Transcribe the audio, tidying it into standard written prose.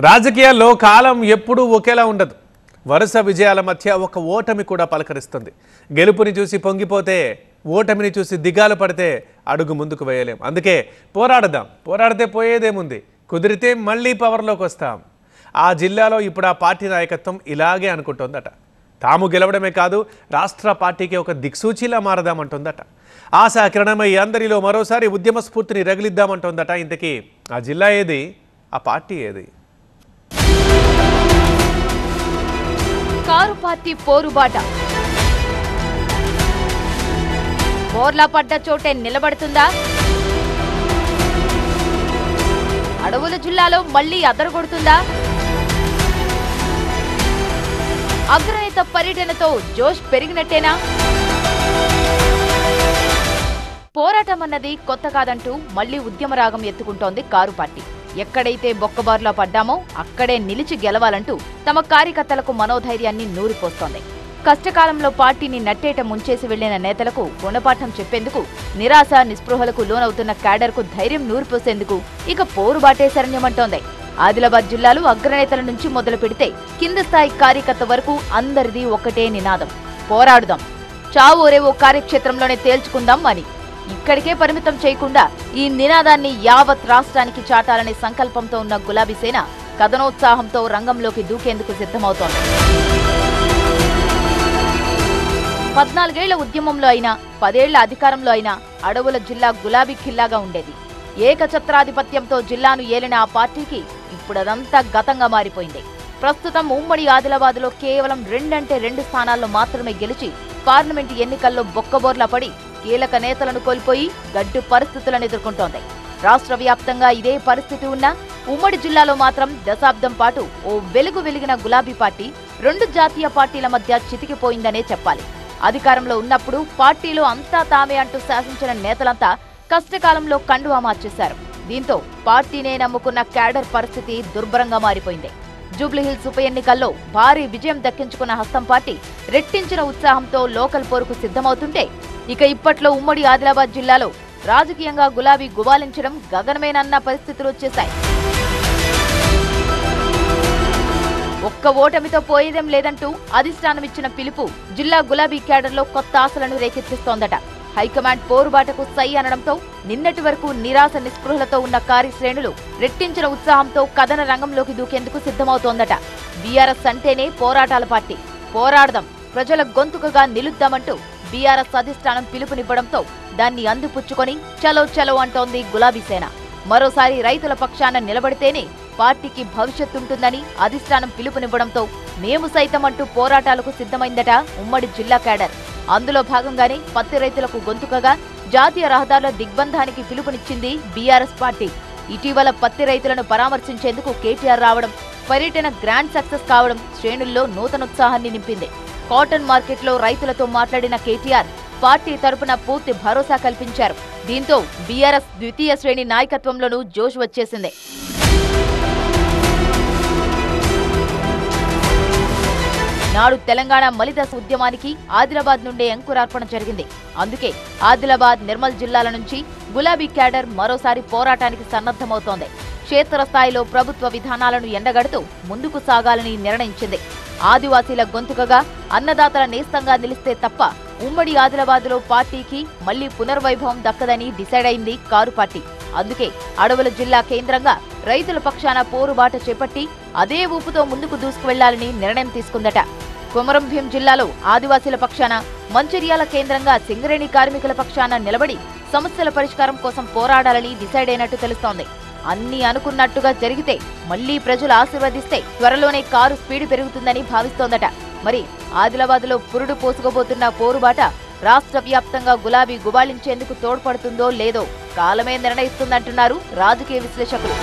రాజకీయాల్లో కాలం ఎప్పుడూ ఒకేలా ఉండదు. వరుస విజయాల మధ్య ఒక ఓటమి కూడా పలకరిస్తుంది. గెలుపుని చూసి పొంగిపోతే, ఓటమిని చూసి దిగాలు పడితే అడుగు ముందుకు వేయలేం. అందుకే పోరాడదాం. పోరాడితే పోయేదేముంది, కుదిరితే మళ్ళీ పవర్లోకి వస్తాం. ఆ జిల్లాలో ఇప్పుడు ఆ పార్టీ నాయకత్వం ఇలాగే అనుకుంటోందట. తాము గెలవడమే కాదు, రాష్ట్ర పార్టీకి ఒక దిక్సూచిలా మారదామంటోందట. ఆశా కిరణమై అందరిలో మరోసారి ఉద్యమ స్ఫూర్తిని రగిలిద్దామంటోందట. ఇంతకీ ఆ జిల్లా ఏది, ఆ పార్టీ ఏది? కారు పార్టీ పోరుబాట. బోర్లా పడ్డ చోటే నిలబడుతుందా? అడవుల జిల్లాలో మళ్లీ అదరగొడుతుందా? అగ్రనేత పర్యటనతో జోష్ పెరిగినట్టేనా? పోరాటం అన్నది కొత్త కాదంటూ మళ్లీ ఉద్యమ రాగం ఎత్తుకుంటోంది కారు పార్టీ. ఎక్కడైతే బొక్కబారులో పడ్డామో అక్కడే నిలిచి గెలవాలంటూ తమ కార్యకర్తలకు మనోధైర్యాన్ని నూరిపోస్తోంది. కష్టకాలంలో పార్టీని నట్టేట ముంచేసి వెళ్లిన నేతలకు గుణపాఠం చెప్పేందుకు, నిరాశ నిస్పృహలకు లోనవుతున్న క్యాడర్కు ధైర్యం నూరిపోసేందుకు ఇక పోరుబాటే శరణ్యమంటోంది. ఆదిలాబాద్ జిల్లాలో అగ్రనేతల నుంచి మొదలు పెడితే కింద స్థాయి కార్యకర్త వరకు అందరిది ఒక్కటే నినాదం: పోరాడుదాం, చావు రేవో కార్యక్షేత్రంలోనే తేల్చుకుందాం అని. ఇక్కడికే పరిమితం చేయకుండా ఈ నినాదాన్ని యావత్ రాష్ట్రానికి చాటాలనే సంకల్పంతో ఉన్న గులాబీ సేన కథనోత్సాహంతో రంగంలోకి దూకేందుకు సిద్ధమవుతోంది. 14 ఏళ్ల ఉద్యమంలో అయినా, 10 ఏళ్ల అధికారంలో అయినా అడవుల జిల్లా గులాబీ ఖిల్లాగా ఉండేది. ఏకఛత్రాధిపత్యంతో జిల్లాను ఏలిన ఆ పార్టీకి ఇప్పుడదంతా గతంగా మారిపోయింది. ప్రస్తుతం ఉమ్మడి ఆదిలాబాద్లో కేవలం 2 స్థానాల్లో మాత్రమే గెలిచి పార్లమెంటు ఎన్నికల్లో బొక్కబోర్లా పడి కీలక నేతలను కోల్పోయి గడ్డు పరిస్థితులను ఎదుర్కొంటోంది. రాష్ట్ర వ్యాప్తంగా ఇదే పరిస్థితి ఉన్నా ఉమ్మడి జిల్లాలో మాత్రం దశాబ్దం పాటు ఓ వెలిగిన గులాబీ పార్టీ 2 జాతీయ పార్టీల మధ్య చితికిపోయిందనే చెప్పాలి. అధికారంలో ఉన్నప్పుడు పార్టీలో అంతా తామే అంటూ శాసించిన నేతలంతా కష్టకాలంలో కండువా మార్చేశారు. దీంతో పార్టీనే నమ్ముకున్న క్యాడర్ పరిస్థితి దుర్భరంగా మారిపోయింది. జూబ్లీహిల్స్ ఉప ఎన్నికల్లో భారీ విజయం దక్కించుకున్న హస్తం పార్టీ రెట్టించిన ఉత్సాహంతో లోకల్ పోరుకు సిద్ధమవుతుంటే, ఇక ఇప్పట్లో ఉమ్మడి ఆదిలాబాద్ జిల్లాలో రాజకీయంగా గులాబీ గుబాలించడం గగనమేనన్న పరిస్థితులు వచ్చేశాయి. ఒక్క ఓటమితో పోయేదేం లేదంటూ అధిష్టానం ఇచ్చిన పిలుపు జిల్లా గులాబీ క్యాడర్లో కొత్త ఆశలను రేకెత్తిస్తోందట. హైకమాండ్ పోరుబాటకు సై అనడంతో నిన్నటి వరకు నిరాశ నిస్పృహలతో ఉన్న కార్యశ్రేణులు రెట్టించిన ఉత్సాహంతో కథన రంగంలోకి దూకేందుకు సిద్ధమవుతోందట. బీఆర్ఎస్ అంటేనే పోరాటాల పార్టీ. పోరాడదాం, ప్రజల గొంతుకగా నిలుద్దామంటూ బీఆర్ఎస్ అధిష్టానం పిలుపునివ్వడంతో దాన్ని అందిపుచ్చుకొని చలో చలో అంటోంది గులాబీ సేన. మరోసారి రైతుల పక్షాన నిలబడితేనే పార్టీకి భవిష్యత్తుంటుందని అధిష్టానం పిలుపునివ్వడంతో మేము సైతం అంటూ పోరాటాలకు సిద్ధమైందట ఉమ్మడి జిల్లా క్యాడర్. అందులో భాగంగానే పత్తి రైతులకు గొంతుకగా జాతీయ రహదారుల దిగ్బంధానికి పిలుపునిచ్చింది బీఆర్ఎస్ పార్టీ. ఇటీవల పత్తి రైతులను పరామర్శించేందుకు కేటీఆర్ రావడం, పర్యటన గ్రాండ్ సక్సెస్ కావడం శ్రేణుల్లో నూతనోత్సాహాన్ని నింపింది. కాటన్ మార్కెట్లో రైతులతో మాట్లాడిన కేటీఆర్ పార్టీ తరపున పూర్తి భరోసా కల్పించారు. దీంతో బీఆర్ఎస్ ద్వితీయ శ్రేణి నాయకత్వంలోనూ జోష్ వచ్చేసింది. నాడు తెలంగాణ మలిదశ ఉద్యమానికి ఆదిలాబాద్ నుండే అంకురార్పణ జరిగింది. అందుకే ఆదిలాబాద్, నిర్మల్ జిల్లాల నుంచి గులాబీ క్యాడర్ మరోసారి పోరాటానికి సన్నద్ధమవుతోంది. క్షేత్రస్థాయిలో ప్రభుత్వ విధానాలను ఎండగడుతూ ముందుకు సాగాలని నిర్ణయించింది. ఆదివాసీల గొంతుకగా, అన్నదాతల నేస్తంగా నిలిస్తే తప్ప ఉమ్మడి ఆదిలాబాద్లో పార్టీకి మళ్లీ పునర్వైభవం దక్కదని డిసైడ్ అయింది కారు పార్టీ. అందుకే అడవుల జిల్లా కేంద్రంగా రైతుల పక్షాన పోరుబాట చేపట్టి అదే ఊపుతో ముందుకు దూసుకువెళ్లాలని నిర్ణయం తీసుకుందట. కొమరం భీం జిల్లాలో ఆదివాసీల పక్షాన, మంచిర్యాల కేంద్రంగా సింగరేణి కార్మికుల పక్షాన నిలబడి సమస్యల పరిష్కారం కోసం పోరాడాలని డిసైడ్ అయినట్టు తెలుస్తోంది. అన్నీ అనుకున్నట్టుగా జరిగితే, మళ్లీ ప్రజలు ఆశీర్వదిస్తే త్వరలోనే కారు స్పీడ్ పెరుగుతుందని భావిస్తోందట. మరి ఆదిలాబాద్లో పురుడు పోసుకోబోతున్న పోరుబాట రాష్ట్ర వ్యాప్తంగా గులాబీ గుబాళించేందుకు తోడ్పడుతుందో లేదో కాలమే నిర్ణయిస్తుందంటున్నారు రాజకీయ విశ్లేషకులు.